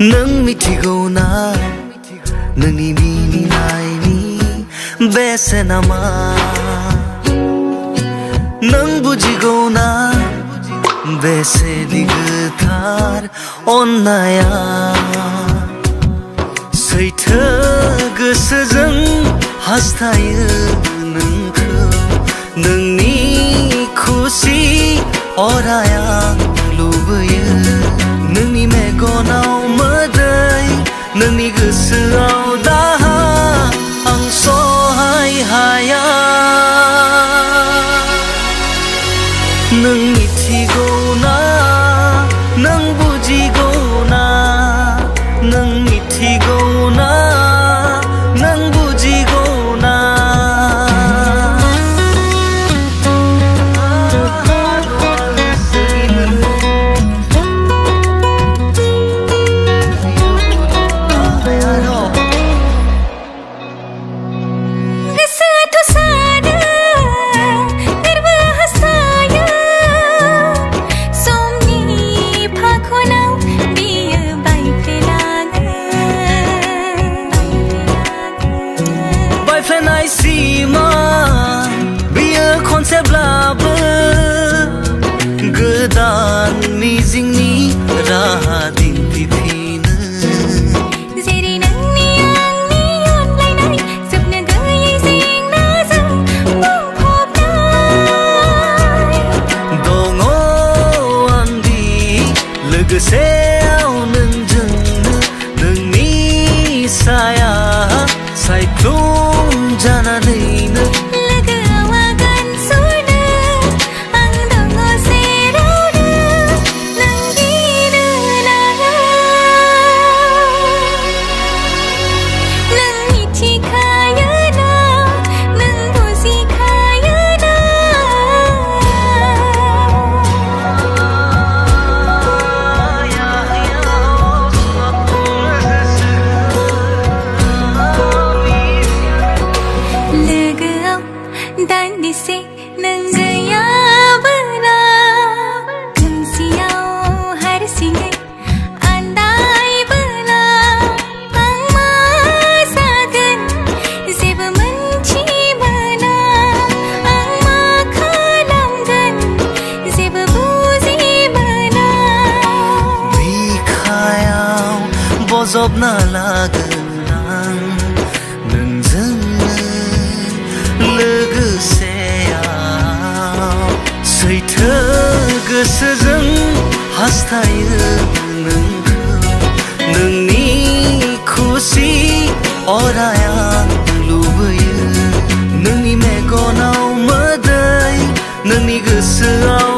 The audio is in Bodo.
नों मिथिगौना नोंनि मिनिनायनि बेसेना मा नों बुजिगौना बेसेदि गोथार अननाया सैथो गोसोजों हास्थायो नोंखौ नोंनि खुसि अराया लुबैयो नोंनि मेगनाव मोदै नोंनि गोसोआव दाहा आं सहाय हाया नों मिथिगौना नों बुजिगौना नों मिथिगौना नों बुजिगौना बायफ्लेनाय सिमा बियो खनसेब्लाबो गोदान मिजिंनि राहा दिन्थिफिनो जेरै नोंनि आंनि अनलायनाय जोबनो गैयै जेंनाजों बुंफबनाय दङ आंदि लोगोसेयाव नोंजोंनो नोंनि साया सायख्लुम जानानैनो लोगोआव आगान सुरनो आं दङ जेरावनो नों गिनो नाङा नों मिथिखायोना नों बुजिखायोना लोगोआव दान्दिसे नों गैयाबोला खोमसियाव हारसिङै आन्दायबोला आं मा जागोन जेबो मोनथिमोना आं मा खालामगोन जेबो बुजिमोना बिखायाव बजबना लागोन आं नोंजोंनो लोगोसेयाव सैथो गोसोजों हास्थायो नोंखौ नोंनि खुसि अराया लुबैयो नोंनि मेगनाव मोदै नोंनि गोसोआव